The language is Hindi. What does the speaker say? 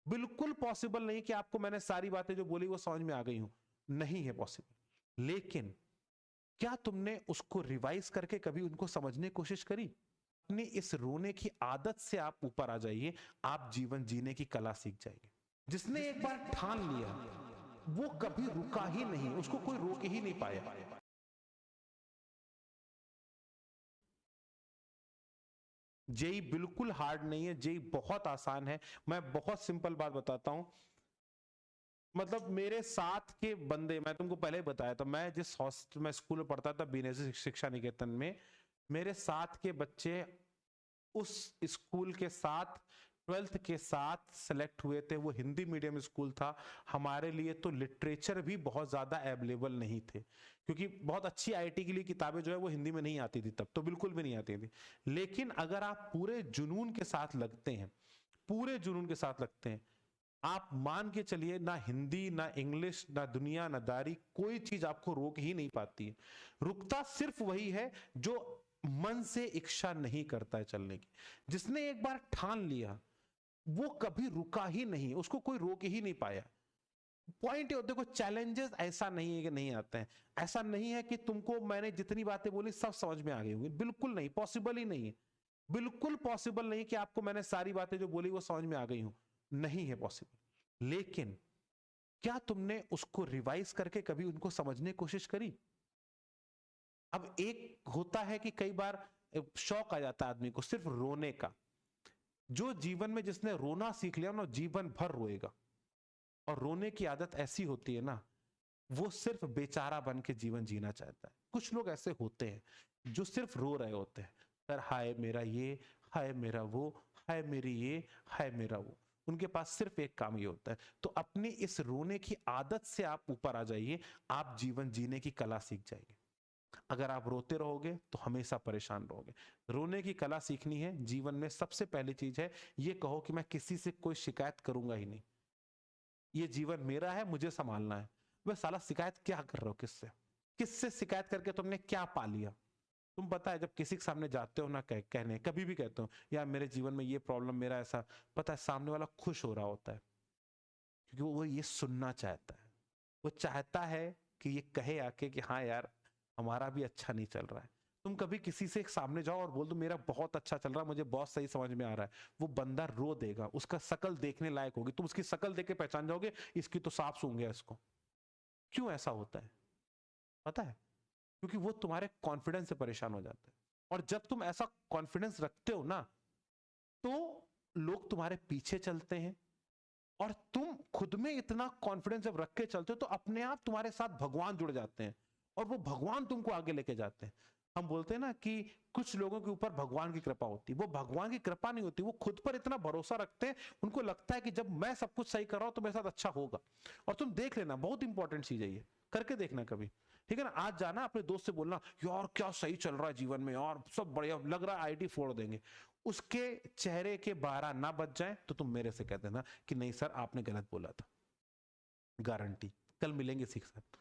बिल्कुल पॉसिबल नहीं कि आपको मैंने सारी बातें जो बोली वो समझ में आ गई हूं, नहीं है पॉसिबल। लेकिन क्या तुमने उसको रिवाइज करके कभी उनको समझने की कोशिश करी? अपनी इस रोने की आदत से आप ऊपर आ जाइए, आप जीवन जीने की कला सीख जाएंगे। जिसने एक बार ठान लिया वो कभी रुका ही नहीं, उसको कोई रोक ही नहीं पाया। जेई बिल्कुल हार्ड नहीं है, जेई बहुत आसान है। मैं बहुत सिंपल बात बताता हूं, मतलब मेरे साथ के बंदे, मैं तुमको पहले ही बताया था, मैं जिस हॉस्टल में स्कूल में पढ़ता था बीनेजी शिक्षा निकेतन में, मेरे साथ के बच्चे उस स्कूल के साथ 12th के साथ सेलेक्ट हुए थे। वो हिंदी मीडियम स्कूल था। हमारे लिए तो लिटरेचर भी बहुत ज्यादा अवेलेबल नहीं थे, क्योंकि बहुत अच्छी आईटी के लिए किताबें जो है वो हिंदी में नहीं आती थी, तब तो बिल्कुल भी नहीं आती थी। लेकिन अगर आप पूरे जुनून के साथ लगते हैं, पूरे जुनून के साथ लगते हैं, आप मान के चलिए ना हिंदी ना इंग्लिश ना दुनिया ना दारी, कोई चीज आपको रोक ही नहीं पाती है। रुकता सिर्फ वही है जो मन से इच्छा नहीं करता है चलने की। जिसने एक बार ठान लिया वो कभी रुका ही नहीं, उसको कोई रोक ही नहीं पाया। पॉइंट ये होता है, देखो चैलेंजेस ऐसा नहीं है कि नहीं आते हैं, ऐसा नहीं है कि तुमको मैंने जितनी बातें बोली सब समझ में आ गई होंगी, बिल्कुल नहीं, पॉसिबल ही नहीं है। बिल्कुल पॉसिबल नहीं कि आपको मैंने सारी बातें जो बोली वो समझ में आ गई हूं, नहीं है पॉसिबल। लेकिन क्या तुमने उसको रिवाइज करके कभी उनको समझने की कोशिश करी? अब एक होता है कि कई बार शौक आ जाता है आदमी को सिर्फ रोने का। जो जीवन में जिसने रोना सीख लिया ना, जीवन भर रोएगा। और रोने की आदत ऐसी होती है ना, वो सिर्फ बेचारा बन के जीवन जीना चाहता है। कुछ लोग ऐसे होते हैं जो सिर्फ रो रहे होते हैं, सर हाय मेरा ये, हाय मेरा वो, हाय मेरी ये, हाय मेरा वो। उनके पास सिर्फ एक काम ये होता है। तो अपनी इस रोने की आदत से आप ऊपर आ जाइए, आप जीवन जीने की कला सीख जाएंगे। अगर आप रोते रहोगे तो हमेशा परेशान रहोगे। रोने की कला सीखनी है जीवन में, सबसे पहली चीज है ये कहो कि मैं किसी से कोई शिकायत करूंगा ही नहीं, ये जीवन मेरा है, मुझे संभालना है। वह साला शिकायत क्या कर रहे हो? किससे? किससे शिकायत करके तुमने क्या पा लिया? तुम पता है जब किसी के सामने जाते हो ना, कहने कभी भी कहते हो यार मेरे जीवन में ये प्रॉब्लम, मेरा ऐसा, पता है सामने वाला खुश हो रहा होता है, क्योंकि वो ये सुनना चाहता है। वो चाहता है कि ये कहे आके कि हाँ यार हमारा भी अच्छा नहीं चल रहा है। तुम कभी किसी से सामने जाओ और बोल दो मेरा बहुत अच्छा चल रहा है, मुझे बहुत सही समझ में आ रहा है, वो बंदा रो देगा। उसका शकल देखने लायक होगी, तुम उसकी शकल देख के पहचान जाओगे इसकी तो साफ सूंघ है इसको। क्यों ऐसा होता है पता है? क्योंकि वो तुम्हारे कॉन्फिडेंस से परेशान हो जाते हैं। और जब तुम ऐसा कॉन्फिडेंस रखते हो ना, तो लोग तुम्हारे पीछे चलते हैं। और तुम खुद में इतना कॉन्फिडेंस जब रख के चलते हो तो अपने आप तुम्हारे साथ भगवान जुड़ जाते हैं, और वो भगवान तुमको आगे लेके जाते हैं। हम बोलते हैं ना कि कुछ लोगों के ऊपर भगवान की कृपा होती है, वो भगवान की कृपा नहीं होती, वो खुद पर इतना भरोसा रखते हैं। उनको लगता है कि जब मैं सब कुछ सही कर रहा हूं तो मेरे साथ अच्छा होगा। और तुम देख लेना, बहुत इंपॉर्टेंट चीज है ये, करके देखना कभी, ठीक है ना? आज जाना अपने दोस्त से बोलना यार क्या सही चल रहा है जीवन में, यार सब बढ़िया लग रहा है, आईटी फोड़ देंगे। उसके चेहरे के 12 ना बज जाए तो तुम मेरे से कह देना कि नहीं सर आपने गलत बोला था। गारंटी। कल मिलेंगे सीख साथ।